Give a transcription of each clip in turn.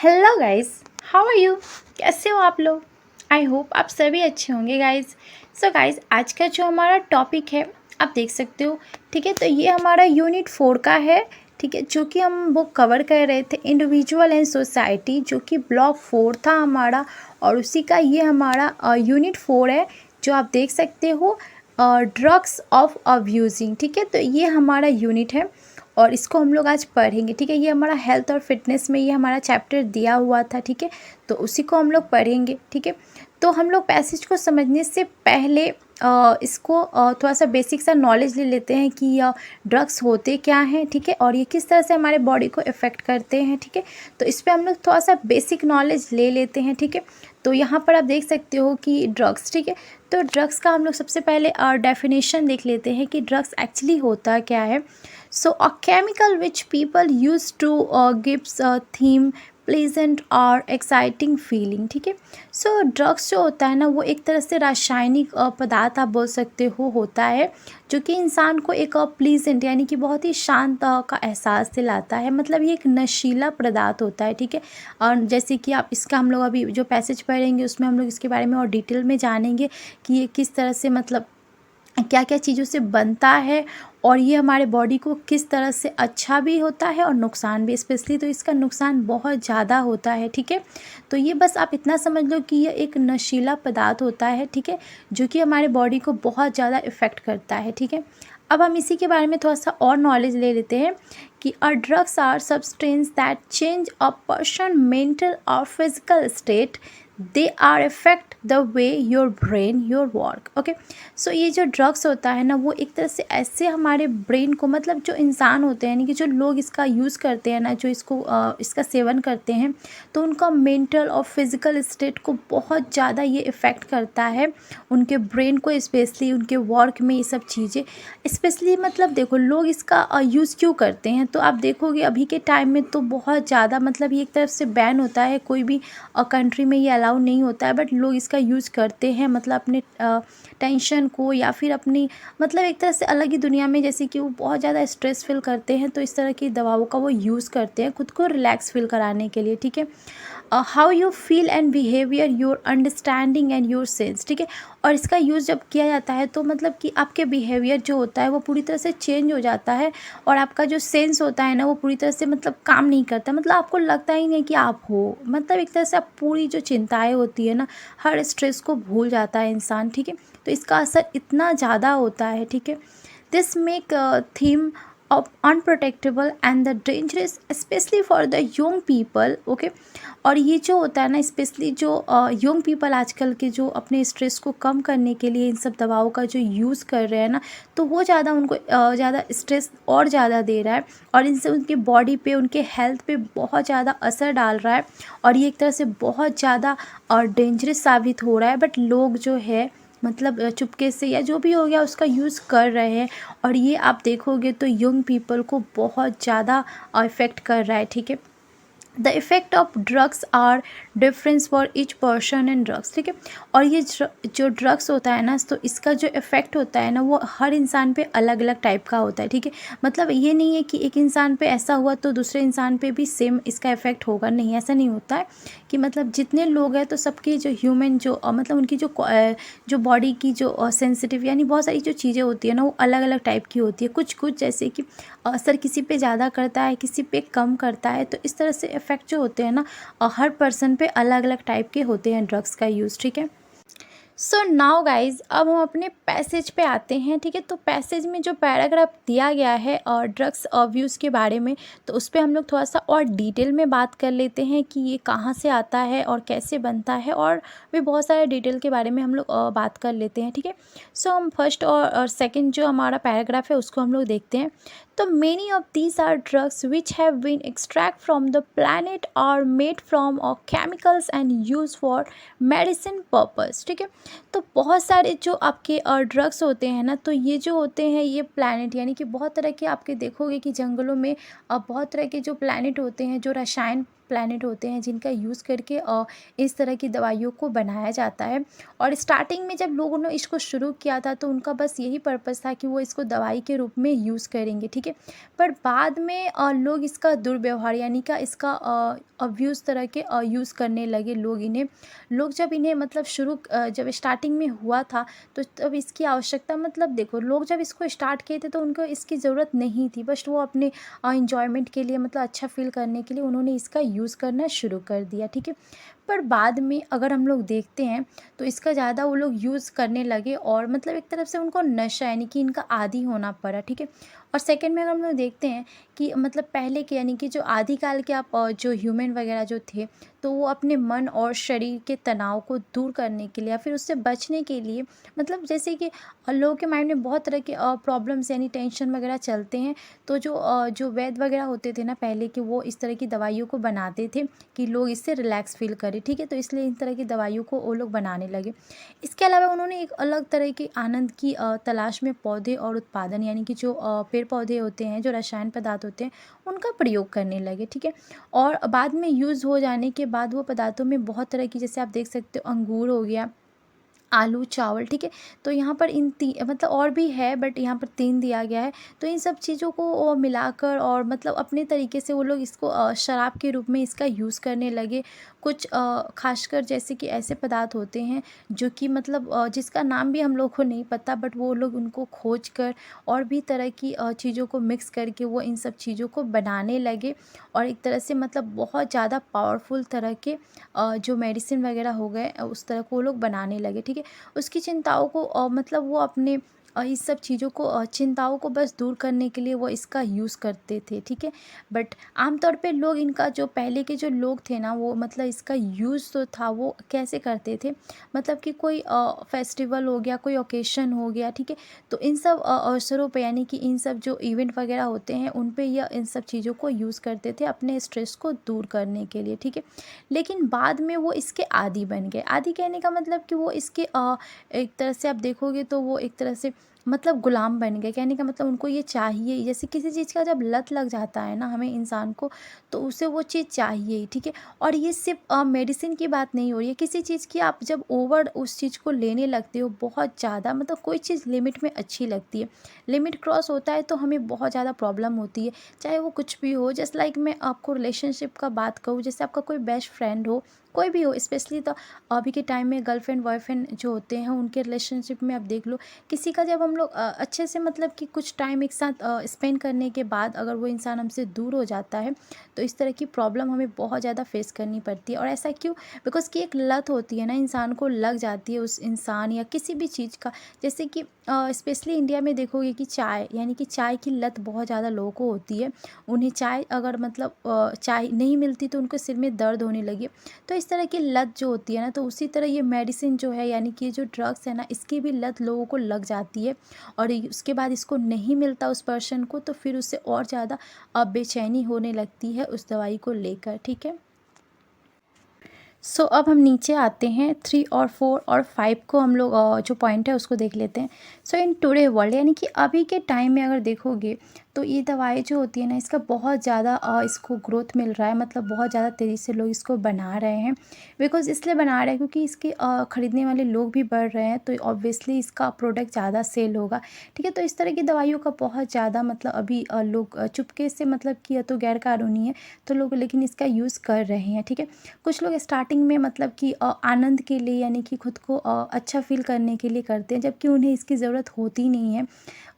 Hello guys, how are you? कैसे हो आप लोग? आई होप आप सभी अच्छे होंगे गाइस। सो गाइस, आज का जो हमारा टॉपिक है आप देख सकते हो, ठीक है। तो ये हमारा यूनिट 4 का है, ठीक है, जो कि हम वो कवर कर रहे थे इंडिविजुअल एंड सोसाइटी, जो कि ब्लॉक 4 था हमारा। और उसी का ये हमारा यूनिट 4 है, जो आप देख सकते हो, ड्रग्स ऑफ अब्यूजिंग, ठीक है। तो ये हमारा यूनिट है और इसको हम लोग आज पढ़ेंगे, ठीक है। ये हमारा हेल्थ और फिटनेस में ये हमारा चैप्टर दिया हुआ था, ठीक है। तो उसी को हम लोग पढ़ेंगे, ठीक है। तो हम लोग पैसेज को समझने से पहले इसको थोड़ा सा बेसिक सा नॉलेज ले लेते हैं कि ड्रग्स होते क्या हैं, ठीक है, और ये किस तरह से हमारे बॉडी को इफ़ेक्ट करते हैं, ठीक है। तो इस पर हम लोग थोड़ा सा बेसिक नॉलेज ले लेते हैं, ठीक है। तो यहाँ पर आप देख सकते हो कि ड्रग्स, ठीक है। तो ड्रग्स का हम लोग सबसे पहले डेफिनेशन देख लेते हैं कि ड्रग्स एक्चुअली होता क्या है। So a chemical which people use to gives a theme pleasant और एक्साइटिंग फीलिंग, ठीक है। सो ड्रग्स जो होता है ना, वो एक तरह से रासायनिक पदार्थ आप बोल सकते हो होता है, जो कि इंसान को एक प्लीजेंट यानी कि बहुत ही शांत का एहसास दिलाता है। मतलब ये एक नशीला पदार्थ होता है, ठीक है। और जैसे कि आप इसका हम लोग अभी जो पैसेज पढ़ेंगे उसमें हम लोग इसके बारे में और डिटेल में जानेंगे कि ये किस तरह से, मतलब क्या क्या चीज़ों से बनता है और ये हमारे बॉडी को किस तरह से अच्छा भी होता है और नुकसान भी। स्पेशली तो इसका नुकसान बहुत ज़्यादा होता है, ठीक है। तो ये बस आप इतना समझ लो कि ये एक नशीला पदार्थ होता है, ठीक है, जो कि हमारे बॉडी को बहुत ज़्यादा इफ़ेक्ट करता है, ठीक है। अब हम इसी के बारे में थोड़ा सा और नॉलेज ले लेते हैं कि drugs are substance that change a person mental और physical state, they are effect the way your brain your work, okay. So ये जो ड्रग्स होता है ना, वो एक तरह से ऐसे हमारे ब्रेन को, मतलब जो इंसान होते हैं यानी कि जो लोग इसका यूज़ करते हैं ना, जो इसको इसका सेवन करते हैं, तो उनका मेंटल और फिज़िकल स्टेट को बहुत ज़्यादा ये इफ़ेक्ट करता है, उनके ब्रेन को, स्पेशली उनके वर्क में ये सब चीज़ें स्पेशली। मतलब देखो लोग इसका यूज़ क्यों करते हैं, तो आप देखोगे अभी के टाइम में तो बहुत ज़्यादा, मतलब ये एक तरफ से बैन होता है, कोई भी कंट्री में ये अलाउ नहीं होता है, बट लोग इसका यूज़ करते हैं, मतलब अपने टेंशन को या फिर अपनी, मतलब एक तरह से अलग ही दुनिया में, जैसे कि वो बहुत ज़्यादा स्ट्रेस फील करते हैं तो इस तरह की दवाओं का वो यूज़ करते हैं खुद को रिलैक्स फील कराने के लिए, ठीक है। How you feel and behaviour your understanding and your sense, ठीक है। और इसका यूज़ जब किया जाता है तो मतलब कि आपके बिहेवियर जो होता है वो पूरी तरह से चेंज हो जाता है और आपका जो सेंस होता है ना वो पूरी तरह से मतलब काम नहीं करता, मतलब आपको लगता ही नहीं कि आप हो, मतलब एक तरह से आप पूरी जो चिंताएं होती है ना, हर स्ट्रेस को भूल जाता है इंसान, ठीक है। तो इसका असर इतना ज़्यादा होता है, ठीक है। This make theme of unprotectable and the dangerous especially for the young people, okay। और ये जो होता है ना, स्पेशली जो यंग पीपल आजकल के जो अपने स्ट्रेस को कम करने के लिए इन सब दवाओं का जो यूज़ कर रहे हैं ना, तो वो ज़्यादा उनको ज़्यादा स्ट्रेस और ज़्यादा दे रहा है और इनसे उनके बॉडी पे, उनके हेल्थ पे बहुत ज़्यादा असर डाल रहा है और ये एक तरह से बहुत ज़्यादा डेंजरस साबित हो रहा है। बट लोग जो है, मतलब चुपके से या जो भी हो गया उसका यूज़ कर रहे हैं और ये आप देखोगे तो यंग पीपल को बहुत ज़्यादा इफ़ेक्ट कर रहा है, ठीक है। The effect of drugs are difference for each person and drugs, ठीक है। और ये जो ड्रग्स होता है ना, तो इसका जो इफ़ेक्ट होता है ना वो हर इंसान पे अलग अलग टाइप का होता है, ठीक है। मतलब ये नहीं है कि एक इंसान पे ऐसा हुआ तो दूसरे इंसान पे भी सेम इसका इफ़ेक्ट होगा, नहीं, ऐसा नहीं होता है। कि मतलब जितने लोग हैं तो सबके जो ह्यूमन जो मतलब उनकी जो बॉडी की जो सेंसिटिव यानी बहुत सारी जो चीज़ें होती है ना वो अलग अलग टाइप की होती है। कुछ कुछ जैसे कि असर किसी पे ज़्यादा करता है, किसी पे कम करता है, तो इस तरह से इफ़ेक्ट जो होते हैं ना हर पर्सन पे अलग अलग टाइप के होते हैं ड्रग्स का यूज़, ठीक है। सो नाउ गाइज, अब हम अपने पैसेज पे आते हैं, ठीक है। तो पैसेज में जो पैराग्राफ दिया गया है और ड्रग्स अब्यूज़ के बारे में, तो उस पर हम लोग थोड़ा सा और डिटेल में बात कर लेते हैं कि ये कहाँ से आता है और कैसे बनता है, और भी बहुत सारे डिटेल के बारे में हम लोग बात कर लेते हैं, ठीक है। सो हम फर्स्ट और सेकंड जो हमारा पैराग्राफ है उसको हम लोग देखते हैं। तो many of these are drugs which have been extract from the plant और made from chemicals and use for medicine purpose, ठीक है। तो बहुत सारे जो आपके ड्रग्स होते हैं ना, तो ये जो होते हैं ये प्लैनेट यानी कि बहुत तरह के आपके देखोगे कि जंगलों में बहुत तरह के जो प्लैनेट होते हैं जो रसायन प्लैनेट होते हैं जिनका यूज़ करके इस तरह की दवाइयों को बनाया जाता है। और स्टार्टिंग में जब लोगों ने इसको शुरू किया था तो उनका बस यही पर्पस था कि वो इसको दवाई के रूप में यूज़ करेंगे, ठीक है। पर बाद में लोग इसका दुर्व्यवहार यानी कि इसका अब्यूज़ तरह के यूज़ करने लगे लोग जब इन्हें मतलब जब स्टार्टिंग में हुआ था तो तब इसकी आवश्यकता मतलब देखो, लोग जब इसको स्टार्ट किए थे तो उनको इसकी ज़रूरत नहीं थी, बस वो अपने एन्जॉयमेंट के लिए मतलब अच्छा फ़ील करने के लिए उन्होंने इसका यूज़ करना शुरू कर दिया, ठीक है। पर बाद में अगर हम लोग देखते हैं तो इसका ज़्यादा वो लोग यूज़ करने लगे और मतलब एक तरफ से उनको नशा यानी कि इनका आदी होना पड़ा, ठीक है। और सेकंड में अगर हम लोग देखते हैं कि मतलब पहले के यानी कि जो आदिकाल के जो ह्यूमन वगैरह जो थे, तो वो अपने मन और शरीर के तनाव को दूर करने के लिए या फिर उससे बचने के लिए मतलब जैसे कि लोगों के माइंड में बहुत तरह के प्रॉब्लम्स यानी टेंशन वगैरह चलते हैं, तो जो वैद्य वगैरह होते थे ना पहले के, वो इस तरह की दवाइयों को बनाते थे कि लोग इससे रिलैक्स फील करें, ठीक है। तो इसलिए इन तरह की दवाइयों को वो लोग बनाने लगे। इसके अलावा उन्होंने एक अलग तरह के आनंद की तलाश में पौधे और उत्पादन यानी कि जो पेड़ पौधे होते हैं, जो रसायन पदार्थ होते हैं, उनका प्रयोग करने लगे, ठीक है। और बाद में यूज़ हो जाने के बाद वो पदार्थों में बहुत तरह की, जैसे आप देख सकते हो, अंगूर हो गया, आलू, चावल, ठीक है। तो यहाँ पर इन मतलब और भी है बट यहाँ पर 3 दिया गया है। तो इन सब चीज़ों को मिलाकर और मतलब अपने तरीके से वो लोग इसको शराब के रूप में इसका यूज़ करने लगे। कुछ ख़ासकर जैसे कि ऐसे पदार्थ होते हैं जो कि मतलब जिसका नाम भी हम लोग को नहीं पता, बट वो लोग उनको खोज कर और भी तरह की चीज़ों को मिक्स करके वो इन सब चीज़ों को बनाने लगे। और एक तरह से मतलब बहुत ज़्यादा पावरफुल तरह के जो मेडिसिन वगैरह हो गए, उस तरह को वो लोग बनाने लगे, ठीक है। उसकी चिंताओं को मतलब वो अपने इस सब चीज़ों को चिंताओं को बस दूर करने के लिए वो इसका यूज़ करते थे, ठीक है। बट आमतौर पे लोग इनका, जो पहले के जो लोग थे ना, वो मतलब इसका यूज़ तो था वो कैसे करते थे, मतलब कि कोई फेस्टिवल हो गया, कोई ओकेशन हो गया, ठीक है। तो इन सब अवसरों पे यानी कि इन सब जो इवेंट वगैरह होते हैं उन पे यह इन सब चीज़ों को यूज़ करते थे अपने स्ट्रेस को दूर करने के लिए, ठीक है। लेकिन बाद में वो इसके आदी बन गए। आदी कहने का मतलब कि वो इसके एक तरह से आप देखोगे तो वो एक तरह से मतलब गुलाम बन गए। कहने का मतलब उनको ये चाहिए ही। जैसे किसी चीज़ का जब लत लग जाता है ना हमें इंसान को, तो उसे वो चीज़ चाहिए ही, ठीक है। और ये सिर्फ मेडिसिन की बात नहीं हो रही है, किसी चीज़ की आप जब ओवर उस चीज़ को लेने लगते हो बहुत ज़्यादा, मतलब कोई चीज़ लिमिट में अच्छी लगती है, लिमिट क्रॉस होता है तो हमें बहुत ज़्यादा प्रॉब्लम होती है, चाहे वो कुछ भी हो। जस्ट लाइक मैं आपको रिलेशनशिप का बात कहूँ, जैसे आपका कोई बेस्ट फ्रेंड हो, कोई भी हो, स्पेशली तो अभी के टाइम में गर्लफ्रेंड बॉयफ्रेंड जो होते हैं उनके रिलेशनशिप में आप देख लो, किसी का जब हम लोग अच्छे से मतलब कि कुछ टाइम एक साथ स्पेंड करने के बाद अगर वो इंसान हमसे दूर हो जाता है तो इस तरह की प्रॉब्लम हमें बहुत ज़्यादा फेस करनी पड़ती है। और ऐसा क्यों? बिकॉज़ कि एक लत होती है ना, इंसान को लग जाती है उस इंसान या किसी भी चीज़ का। जैसे कि स्पेशली इंडिया में देखोगे कि चाय यानी कि चाय की लत बहुत ज़्यादा लोगों को होती है। उन्हें चाय अगर मतलब चाय नहीं मिलती तो उनको सिर में दर्द होने लगे। तो इस तरह की लत जो होती है ना, तो उसी तरह ये मेडिसिन जो है यानी कि जो ड्रग्स है ना, इसकी भी लत लोगों को लग जाती है। और उसके बाद इसको नहीं मिलता उस पर्सन को तो फिर उससे और ज़्यादा बेचैनी होने लगती है उस दवाई को लेकर, ठीक है। सो अब हम नीचे आते हैं 3 और 4 और 5 को हम लोग जो पॉइंट है उसको देख लेते हैं। सो इन टुडे वर्ल्ड यानी कि अभी के टाइम में अगर देखोगे तो ये दवाई जो होती है ना, इसका बहुत ज़्यादा इसको ग्रोथ मिल रहा है, मतलब बहुत ज़्यादा तेज़ी से लोग इसको बना रहे हैं। बिकॉज़ इसलिए बना रहे हैं क्योंकि इसके ख़रीदने वाले लोग भी बढ़ रहे हैं, तो ऑब्वियसली इसका प्रोडक्ट ज़्यादा सेल होगा, ठीक है। तो इस तरह की दवाइयों का बहुत ज़्यादा मतलब अभी लोग चुपके से मतलब कि, या तो गैर कानूनी है तो लोग लेकिन इसका यूज़ कर रहे हैं, ठीक है। कुछ लोग स्टार्टिंग में मतलब कि आनंद के लिए यानी कि खुद को अच्छा फ़ील करने के लिए करते हैं, जबकि उन्हें इसकी ज़रूरत होती नहीं है,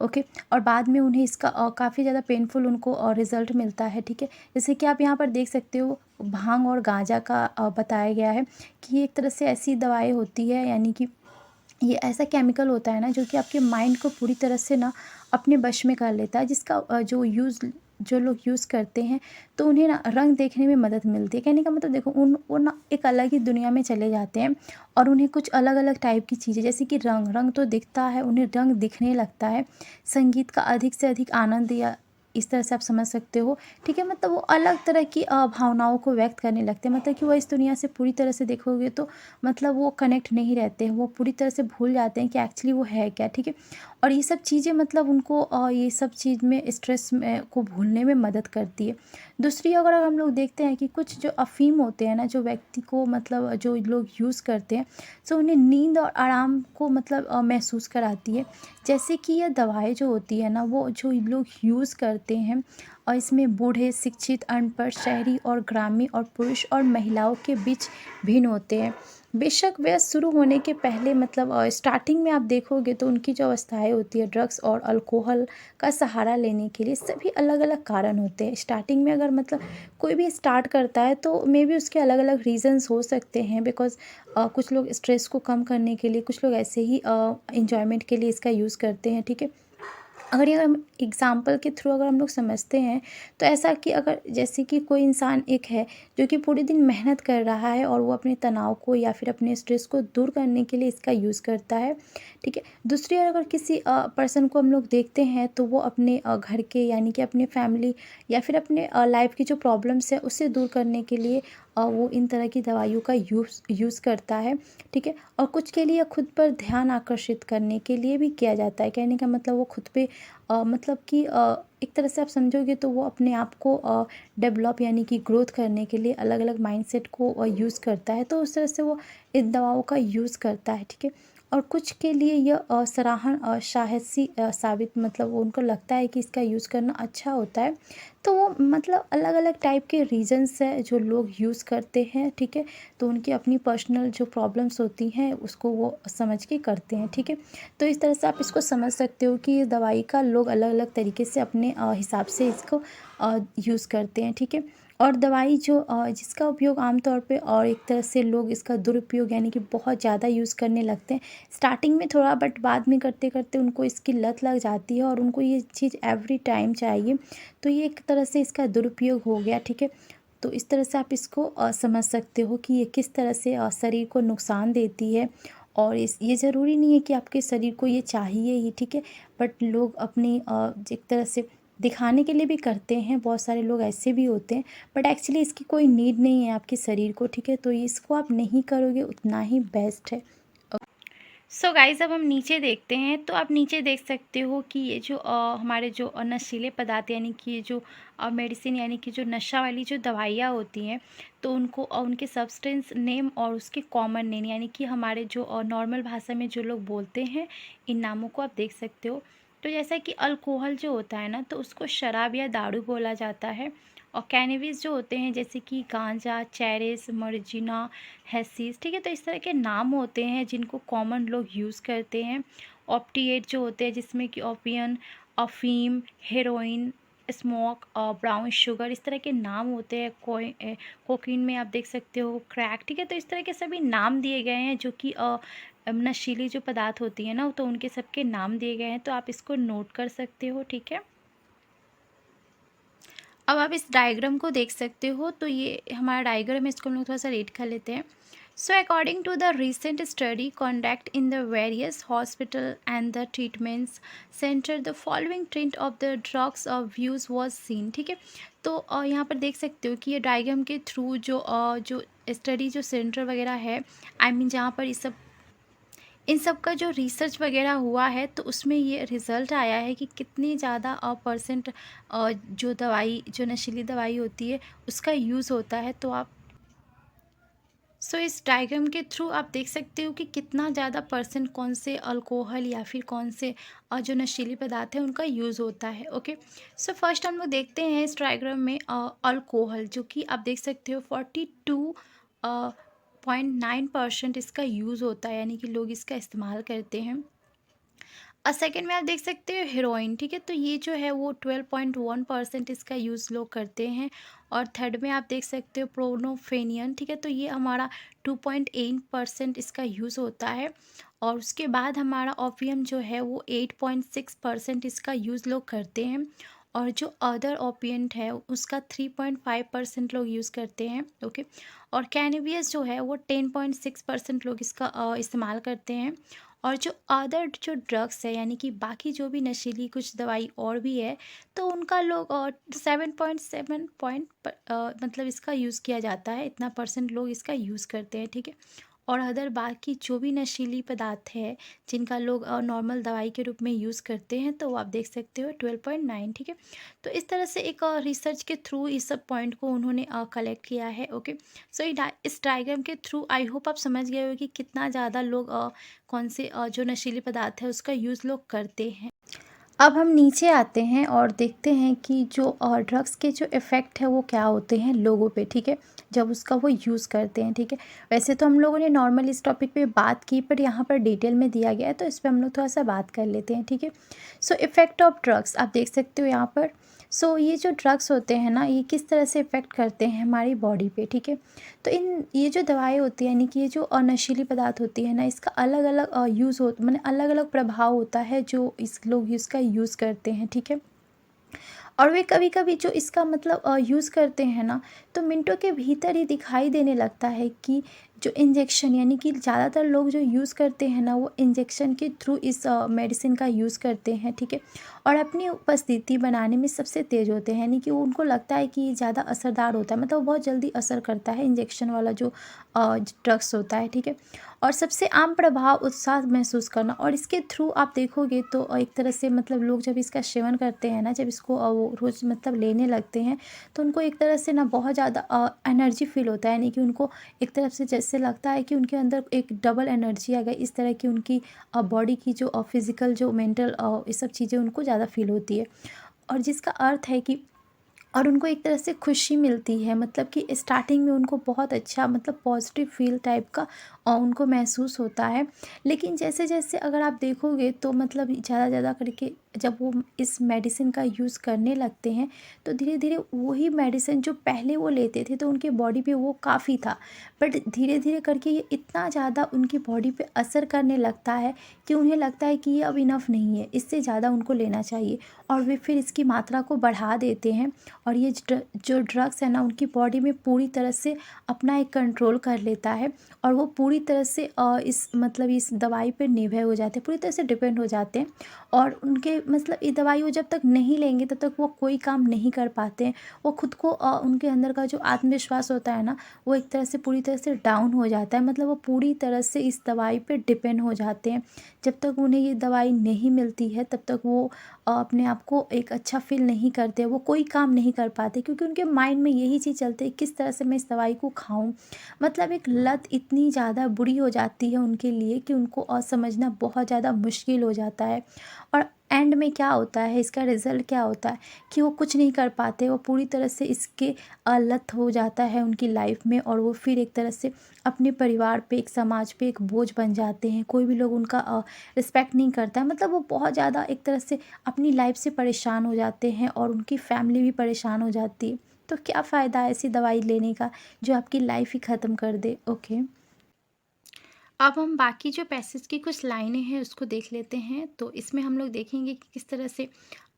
ओके। और बाद में उन्हें इसका काफ़ी ज़्यादा पेनफुल उनको रिज़ल्ट मिलता है, ठीक है। जैसे कि आप यहाँ पर देख सकते हो, भांग और गांजा का बताया गया है कि ये एक तरह से ऐसी दवाई होती है, यानी कि ये ऐसा केमिकल होता है ना जो कि आपके माइंड को पूरी तरह से ना अपने वश में कर लेता है, जिसका जो लोग यूज़ करते हैं तो उन्हें ना रंग देखने में मदद मिलती है। कहने का मतलब देखो, वो ना एक अलग ही दुनिया में चले जाते हैं और उन्हें कुछ अलग अलग टाइप की चीज़ें, जैसे कि रंग तो दिखता है, उन्हें रंग दिखने लगता है। संगीत का अधिक से अधिक आनंद या इस तरह से आप समझ सकते हो, ठीक है। मतलब वो अलग तरह की भावनाओं को व्यक्त करने लगते हैं, मतलब कि वो इस दुनिया से पूरी तरह से देखोगे तो मतलब वो कनेक्ट नहीं रहते हैं, वो पूरी तरह से भूल जाते हैं कि एक्चुअली वो है क्या, ठीक है। और ये सब चीज़ें मतलब उनको ये सब चीज़ में स्ट्रेस में को भूलने में मदद करती है। दूसरी अगर हम लोग देखते हैं कि कुछ जो अफ़ीम होते हैं ना, जो व्यक्ति को मतलब जो लोग यूज़ करते हैं, सो उन्हें नींद और आराम को मतलब महसूस कराती है। जैसे कि ये दवाई जो होती है ना, वो जो लोग यूज़ करते हैं और इसमें बूढ़े, शिक्षित, अनपढ़, शहरी और ग्रामीण और पुरुष और महिलाओं के बीच भिन्न होते हैं। बेशक वे शुरू होने के पहले मतलब स्टार्टिंग में आप देखोगे तो उनकी जो अवस्थाएँ होती है ड्रग्स और अल्कोहल का सहारा लेने के लिए सभी अलग-अलग कारण होते हैं। स्टार्टिंग में अगर मतलब कोई भी स्टार्ट करता है तो मे बी उसके अलग-अलग रीज़न्स हो सकते हैं, बिकॉज़ कुछ लोग स्ट्रेस को कम करने के लिए, कुछ लोग ऐसे ही एन्जॉयमेंट के लिए इसका यूज़ करते हैं, ठीक है। अगर ये हम एग्ज़ाम्पल के थ्रू अगर हम लोग समझते हैं तो ऐसा कि अगर जैसे कि कोई इंसान एक है जो कि पूरे दिन मेहनत कर रहा है और वो अपने तनाव को या फिर अपने स्ट्रेस को दूर करने के लिए इसका यूज़ करता है, ठीक है। दूसरी ओर अगर किसी पर्सन को हम लोग देखते हैं तो वो अपने घर के यानी कि अपने फैमिली या फिर अपने लाइफ की जो प्रॉब्लम्स है उससे दूर करने के लिए वो इन तरह की दवाइयों का यूज़ करता है, ठीक है। और कुछ के लिए खुद पर ध्यान आकर्षित करने के लिए भी किया जाता है। कहने का मतलब वो खुद पे मतलब कि एक तरह से आप समझोगे तो वो अपने आप को डेवलप यानी कि ग्रोथ करने के लिए अलग-अलग माइंडसेट को यूज़ करता है, तो उस तरह से वो इन दवाओं का यूज़ करता है, ठीक है। और कुछ के लिए यह साहसी साबित मतलब उनको लगता है कि इसका यूज़ करना अच्छा होता है। तो वो मतलब अलग-अलग टाइप के रीज़न्स हैं जो लोग यूज़ करते हैं, ठीक है। तो उनकी अपनी पर्सनल जो प्रॉब्लम्स होती हैं उसको वो समझ के करते हैं, ठीक है। तो इस तरह से आप इसको समझ सकते हो कि ये दवाई का लोग अलग-अलग तरीके से अपने हिसाब से इसको यूज़ करते हैं, ठीक है। और दवाई जो जिसका उपयोग आमतौर पे और एक तरह से लोग इसका दुरुपयोग यानी कि बहुत ज़्यादा यूज़ करने लगते हैं। स्टार्टिंग में थोड़ा बट बाद में करते-करते उनको इसकी लत लग जाती है और उनको ये चीज़ एवरी टाइम चाहिए। तो ये एक तरह से इसका दुरुपयोग हो गया, ठीक है। तो इस तरह से आप इसको समझ सकते हो कि ये किस तरह से शरीर को नुकसान देती है। और इस ये ज़रूरी नहीं है कि आपके शरीर को ये चाहिए ही, ठीक है। बट लोग अपनी एक तरह से दिखाने के लिए भी करते हैं, बहुत सारे लोग ऐसे भी होते हैं, बट एक्चुअली इसकी कोई नीड नहीं है आपके शरीर को, ठीक है। तो इसको आप नहीं करोगे उतना ही बेस्ट है। सो गाइज़ अब हम नीचे देखते हैं, तो आप नीचे देख सकते हो कि ये जो हमारे जो नशीले पदार्थ यानी कि ये जो मेडिसिन यानी कि जो नशा वाली जो दवाइयाँ होती हैं, तो उनको उनके सब्सटेंस नेम और उसके कॉमन नेम यानी कि हमारे जो नॉर्मल भाषा में जो लोग बोलते हैं, इन नामों को आप देख सकते हो। तो जैसा कि अल्कोहल जो होता है ना, तो उसको शराब या दारू बोला जाता है। और कैनबिस जो होते हैं जैसे कि गांजा, चेरस, मर्जीना, हैसिस, ठीक है। तो इस तरह के नाम होते हैं जिनको कॉमन लोग यूज़ करते हैं। ऑप्टिएट जो होते हैं जिसमें कि ओपियम, अफीम, हेरोइन, स्मोक और ब्राउन शुगर, इस तरह के नाम होते हैं। कोकीन में आप देख सकते हो क्रैक, ठीक है। तो इस तरह के सभी नाम दिए गए हैं जो कि नशीली जो पदार्थ होती है ना, तो उनके सबके नाम दिए गए हैं, तो आप इसको नोट कर सकते हो, ठीक है। अब आप इस डायग्राम को देख सकते हो, तो ये हमारा डायग्राम है, इसको हम लोग थोड़ा सा रीड कर लेते हैं। So according to the recent study conduct in the various hospital and the treatments centre the following trend of the drugs of use was seen, ठीक है। तो यहाँ पर देख सकते हो कि ये डायग्राम के थ्रू जो स्टडी जो सेंटर वगैरह है, आई मीन जहाँ पर ये सब इन सब का जो रिसर्च वगैरह हुआ है, तो उसमें ये रिज़ल्ट आया है कि कितनी ज़्यादा परसेंट जो दवाई जो नशीली दवाई होती है उसका यूज़ होता है। तो आप इस डायग्राम के थ्रू आप देख सकते हो कि कितना ज़्यादा परसेंट कौन से अल्कोहल या फिर कौन से जो नशीली पदार्थ है उनका यूज़ होता है, ओके। फर्स्ट हम लोग देखते हैं इस डायग्राम में अल्कोहल, जो कि आप देख सकते हो 42.9% इसका यूज़ होता है, यानी कि लोग इसका इस्तेमाल करते हैं। और सेकंड में आप देख सकते हो हीरोइन, ठीक है। तो ये जो है वो 12.1% इसका यूज़ लोग करते हैं। और थर्ड में आप देख सकते हो प्रोनोफेनियन, ठीक है। तो ये हमारा 2.8% इसका यूज़ होता है। और उसके बाद हमारा ओपियम जो है वो 8.6% इसका यूज़ लोग करते हैं। और जो अदर ओपिएंट है उसका 3.5% लोग यूज़ करते हैं, ओके। और कैनबिस जो है वो 10.6% लोग इसका इस्तेमाल करते हैं। और जो अदर जो ड्रग्स है यानी कि बाकी जो भी नशीली कुछ दवाई और भी है, तो उनका लोग 7.7 मतलब इसका यूज़ किया जाता है, इतना परसेंट लोग इसका यूज़ करते हैं, ठीक है। और अदर बाकी जो भी नशीली पदार्थ है जिनका लोग नॉर्मल दवाई के रूप में यूज़ करते हैं, तो वो आप देख सकते हो 12.9, ठीक है। तो इस तरह से एक रिसर्च के थ्रू इस सब पॉइंट को उन्होंने कलेक्ट किया है, ओके। सो इस डायग्राम के थ्रू आई होप आप समझ गए हो कि कितना ज़्यादा लोग कौन से जो नशीले पदार्थ है उसका यूज़ लोग करते हैं। अब हम नीचे आते हैं और देखते हैं कि जो ड्रग्स के जो इफ़ेक्ट है वो क्या होते हैं लोगों पे, ठीक है, जब उसका वो यूज़ करते हैं, ठीक है। वैसे तो हम लोगों ने नॉर्मल इस टॉपिक पे बात की, पर यहाँ पर डिटेल में दिया गया है तो इस पे हम लोग थोड़ा सा बात कर लेते हैं, ठीक है। सो इफ़ेक्ट ऑफ ड्रग्स आप देख सकते हो यहाँ पर। सो ये जो ड्रग्स होते हैं ना, ये किस तरह से इफ़ेक्ट करते हैं हमारी बॉडी पे, ठीक है। तो ये जो दवाई होती है यानी कि ये जो नशीली पदार्थ होती है ना, इसका अलग अलग यूज़ हो माने अलग अलग प्रभाव होता है जो इस लोग इसका यूज़ करते हैं, ठीक है। और वे कभी-कभी जो इसका मतलब यूज़ करते हैं ना, तो मिनटों के भीतर ही दिखाई देने लगता है कि जो इंजेक्शन यानी कि ज़्यादातर लोग जो यूज़ करते हैं ना, वो इंजेक्शन के थ्रू इस मेडिसिन का यूज़ करते हैं, ठीक है। और अपनी उपस्थिति बनाने में सबसे तेज़ होते हैं, यानी कि वो उनको लगता है कि ये ज़्यादा असरदार होता है, मतलब वो बहुत जल्दी असर करता है इंजेक्शन वाला जो ड्रग्स होता है, ठीक है। और सबसे आम प्रभाव उत्साह महसूस करना, और इसके थ्रू आप देखोगे तो एक तरह से मतलब लोग जब इसका सेवन करते हैं ना, जब इसको वो रोज़ मतलब लेने लगते हैं, तो उनको एक तरह से ना बहुत ज़्यादा एनर्जी फील होता है, यानी कि उनको एक तरफ से जैसे लगता है कि उनके अंदर एक डबल एनर्जी आ गई, इस तरह की उनकी बॉडी की जो फिज़िकल जो मेंटल ये सब चीज़ें उनको ज़्यादा फील होती है। और जिसका अर्थ है कि और उनको एक तरह से खुशी मिलती है, मतलब कि स्टार्टिंग में उनको बहुत अच्छा मतलब पॉजिटिव फील टाइप का उनको महसूस होता है। लेकिन जैसे-जैसे अगर आप देखोगे तो मतलब ज़्यादा करके जब वो इस मेडिसिन का यूज़ करने लगते हैं, तो धीरे-धीरे वही मेडिसिन जो पहले वो लेते थे तो उनकी बॉडी पे वो काफ़ी था। बट धीरे-धीरे करके ये इतना ज़्यादा उनकी बॉडी पे असर करने लगता है कि उन्हें लगता है कि ये अब इनफ नहीं है, इससे ज़्यादा उनको लेना चाहिए, और वे फिर इसकी मात्रा को बढ़ा देते हैं। और ये जो ड्रग्स है ना, उनकी बॉडी में पूरी तरह से अपना एक कंट्रोल कर लेता है, और वो पूरी तरह से इस मतलब इस दवाई पे निर्भर हो जाते हैं, पूरी तरह से डिपेंड हो जाते हैं। और उनके मतलब ये दवाई वो जब तक नहीं लेंगे तब तक वो कोई काम नहीं कर पाते हैं। वो खुद को उनके अंदर का जो आत्मविश्वास होता है ना, वो एक तरह से पूरी तरह से डाउन हो जाता है, मतलब वो पूरी तरह से इस दवाई पे डिपेंड हो जाते हैं। जब तक उन्हें ये दवाई नहीं मिलती है तब तक वो अपने आप को एक अच्छा फ़ील नहीं करते, वो कोई काम नहीं कर पाते, क्योंकि उनके माइंड में यही चीज़ चलती है किस तरह से मैं इस दवाई को खाऊं। मतलब एक लत इतनी ज़्यादा बुरी हो जाती है उनके लिए कि उनको समझना बहुत ज़्यादा मुश्किल हो जाता है। और एंड में क्या होता है, इसका रिज़ल्ट क्या होता है कि वो कुछ नहीं कर पाते, वो पूरी तरह से इसके लत हो जाता है उनकी लाइफ में, और वो फिर एक तरह से अपने परिवार पे, एक समाज पे एक बोझ बन जाते हैं। कोई भी लोग उनका रिस्पेक्ट नहीं करता है, मतलब वो बहुत ज़्यादा एक तरह से अपनी लाइफ से परेशान हो जाते हैं, और उनकी फैमिली भी परेशान हो जाती है। तो क्या फ़ायदा है ऐसी दवाई लेने का जो आपकी लाइफ ही ख़त्म कर दे, ओके। अब हम बाकी जो पैसेज की कुछ लाइनें हैं उसको देख लेते हैं। तो इसमें हम लोग देखेंगे कि किस तरह से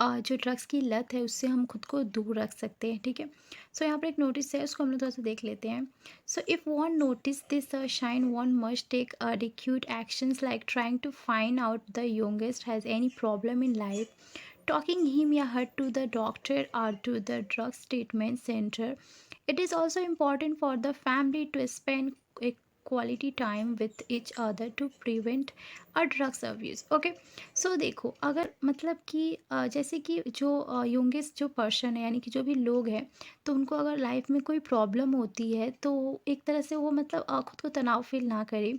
जो ड्रग्स की लत है उससे हम खुद को दूर रख सकते हैं, ठीक है। सो यहाँ पर एक नोटिस है, उसको हम लोग थोड़ा सा देख लेते हैं। So if one notice this shine one must take recruit actions like trying to find out the youngest has any problem in life, talking him या her to the doctor or to the drug treatment center. It is also important for the family to spend a quality time with each other to prevent a drugs abuse. Okay, so देखो अगर मतलब कि जैसे कि जो youngest जो person है यानी कि जो भी लोग हैं, तो उनको अगर लाइफ में कोई प्रॉब्लम होती है तो एक तरह से वो मतलब खुद को तनाव फील ना करे,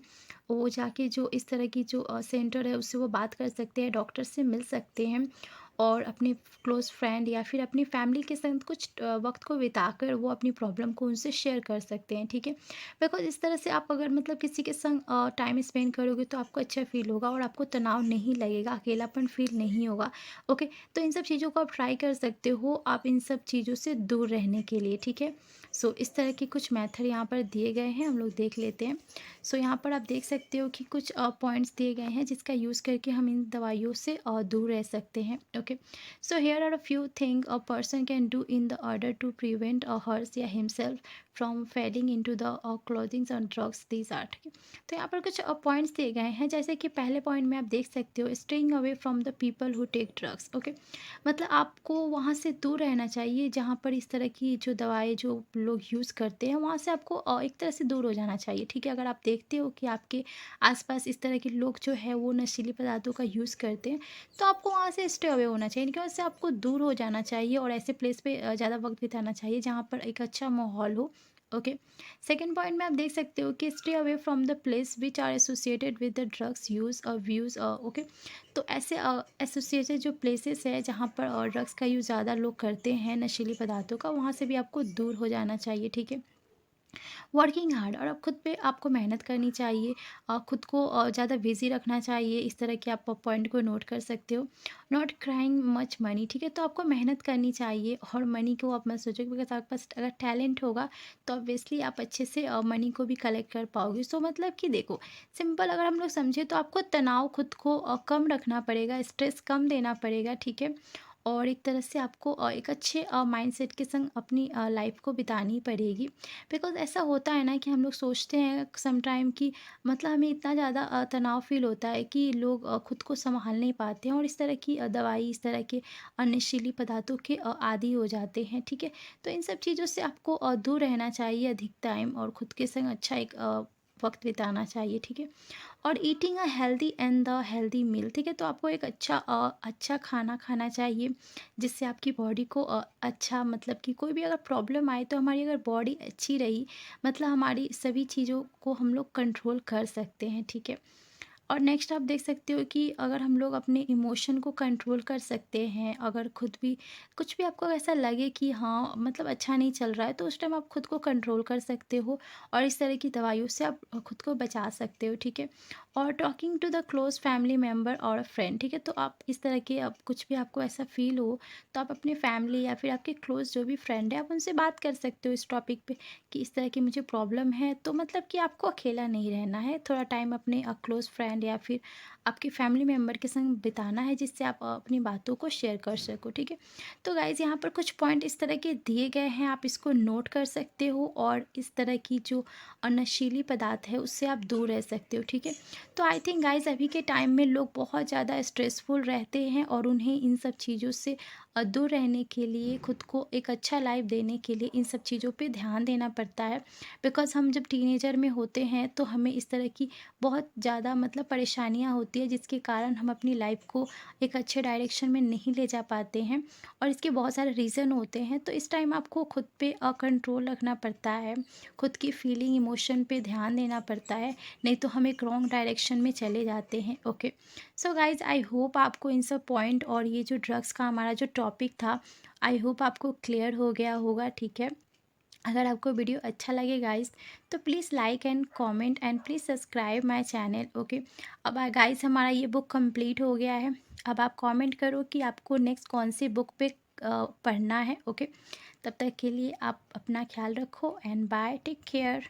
वो जाके जो इस तरह की जो सेंटर है उससे वो बात कर सकते हैं, डॉक्टर से मिल सकते हैं, और अपने क्लोज़ फ्रेंड या फिर अपनी फैमिली के साथ कुछ वक़्त को बिताकर वो अपनी प्रॉब्लम को उनसे शेयर कर सकते हैं, ठीक है। बिकॉज़ इस तरह से आप अगर मतलब किसी के संग टाइम स्पेंड करोगे तो आपको अच्छा फ़ील होगा और आपको तनाव नहीं लगेगा, अकेलापन फ़ील नहीं होगा, ओके। तो इन सब चीज़ों को आप ट्राई कर सकते हो, आप इन सब चीज़ों से दूर रहने के लिए, ठीक है। सो इस तरह के कुछ मेथड यहाँ पर दिए गए हैं, हम लोग देख लेते हैं। सो यहाँ पर आप देख सकते हो कि कुछ पॉइंट्स दिए गए हैं जिसका यूज़ करके हम इन दवाइयों से दूर रह सकते हैं, okay. Okay. So here are a few thing a person can do in the order to prevent a hers या himself from falling in to the clothings और ड्रग्स दीज आर, ठीक है। तो यहाँ पर कुछ पॉइंट्स दिए गए हैं, जैसे कि पहले पॉइंट में आप देख सकते हो, staying away from the people who take drugs, okay. मतलब आपको वहाँ से दूर रहना चाहिए जहाँ पर इस तरह की जो दवाएं जो लोग यूज़ करते हैं, वहाँ से आपको एक तरह से दूर हो जाना चाहिए, ठीक है। अगर आप देखते हो कि आपके आसपास इस तरह के लोग जो है वो नशीली पदार्थों का यूज़ करते हैं, तो आपको वहाँ से स्टे अवे होना चाहिए, क्योंकि उससे आपको दूर हो जाना चाहिए और ऐसे प्लेस पे ज़्यादा वक्त बिताना चाहिए जहाँ पर एक अच्छा माहौल हो, ओके। सेकेंड पॉइंट में आप देख सकते हो कि stay away from the place which are associated with the drugs use और व्यूज़, ओके। तो ऐसे एसोसिएटेड जो प्लेसेस है जहाँ पर ड्रग्स का यूज़ ज़्यादा लोग करते हैं, नशीली पदार्थों का, वहाँ से भी आपको दूर हो जाना चाहिए, ठीक है। वर्किंग हार्ड, और अब खुद पे आपको मेहनत करनी चाहिए, खुद को ज़्यादा बिजी रखना चाहिए, इस तरह के आप पॉइंट को नोट कर सकते हो। नॉट क्राइंग मच मनी, ठीक है। तो आपको मेहनत करनी चाहिए और मनी को आप मत सोचो, बिकॉज आपके पास अगर टैलेंट होगा तो ऑब्वियसली आप अच्छे से मनी को भी कलेक्ट कर पाओगे। सो मतलब कि देखो, सिंपल अगर हम लोग समझे तो आपको तनाव खुद को कम रखना पड़ेगा, स्ट्रेस कम देना पड़ेगा, ठीक है। और एक तरह से आपको एक अच्छे माइंडसेट के संग अपनी लाइफ को बितानी पड़ेगी। बिकॉज़ ऐसा होता है ना कि हम लोग सोचते हैं सम टाइम कि मतलब हमें इतना ज़्यादा तनाव फ़ील होता है कि लोग खुद को सँभाल नहीं पाते हैं और इस तरह की दवाई, इस तरह के नशीली पदार्थों के आदी हो जाते हैं, ठीक है। तो इन सब चीज़ों से आपको दूर रहना चाहिए अधिक टाइम, और खुद के संग अच्छा एक वक़्त बिताना चाहिए, ठीक है। और eating a healthy and the healthy meal, ठीक है। तो आपको एक अच्छा खाना खाना चाहिए, जिससे आपकी बॉडी को अच्छा, मतलब कि कोई भी अगर प्रॉब्लम आए तो हमारी अगर बॉडी अच्छी रही, मतलब हमारी सभी चीज़ों को हम लोग कंट्रोल कर सकते हैं, ठीक है। और नेक्स्ट आप देख सकते हो कि अगर हम लोग अपने इमोशन को कंट्रोल कर सकते हैं, अगर खुद भी कुछ भी आपको ऐसा लगे कि हाँ मतलब अच्छा नहीं चल रहा है, तो उस टाइम आप खुद को कंट्रोल कर सकते हो और इस तरह की दवाइयों से आप खुद को बचा सकते हो, ठीक है। और talking to the close family member और अ फ्रेंड, ठीक है। तो आप इस तरह के, अब कुछ भी आपको ऐसा फील हो तो आप अपने फैमिली या फिर आपके क्लोज जो भी फ्रेंड है, आप उनसे बात कर सकते हो इस टॉपिक पे कि इस तरह की मुझे प्रॉब्लम है। तो मतलब कि आपको अकेला नहीं रहना है, थोड़ा टाइम अपने क्लोज फ्रेंड या फिर आपके फैमिली मेम्बर के संग बिताना है, जिससे आप अपनी बातों को शेयर कर सको, ठीक है। तो गाइज़ यहाँ पर कुछ पॉइंट इस तरह के दिए गए हैं, आप इसको नोट कर सकते हो और इस तरह की जो नशीली पदार्थ है उससे आप दूर रह सकते हो, ठीक है। तो आई थिंक गाइज़ अभी के टाइम में लोग बहुत ज़्यादा स्ट्रेसफुल रहते हैं और उन्हें इन सब चीज़ों से दूर रहने के लिए, खुद को एक अच्छा लाइफ देने के लिए इन सब चीज़ों पे ध्यान देना पड़ता है। बिकॉज़ हम जब टीनेजर में होते हैं तो हमें इस तरह की बहुत ज़्यादा मतलब परेशानियाँ होती है, जिसके कारण हम अपनी लाइफ को एक अच्छे डायरेक्शन में नहीं ले जा पाते हैं और इसके बहुत सारे रीज़न होते हैं। तो इस टाइम आपको खुद पे कंट्रोल रखना पड़ता है, खुद की फीलिंग इमोशन पे ध्यान देना पड़ता है, नहीं तो हम एक रॉन्ग डायरेक्शन में चले जाते हैं, okay. So guys I hope आपको इन सब पॉइंट और ये जो ड्रग्स का हमारा जो टॉपिक था, आई होप आपको क्लियर हो गया होगा, ठीक है। अगर आपको वीडियो अच्छा लगे गाइस तो please like and comment and please subscribe my channel, okay. अब गाइस हमारा ये बुक कंप्लीट हो गया है। अब आप कमेंट करो कि आपको नेक्स्ट कौन सी बुक पे पढ़ना है, ओके। तब तक के लिए आप अपना ख्याल रखो एंड बाय, टेक केयर।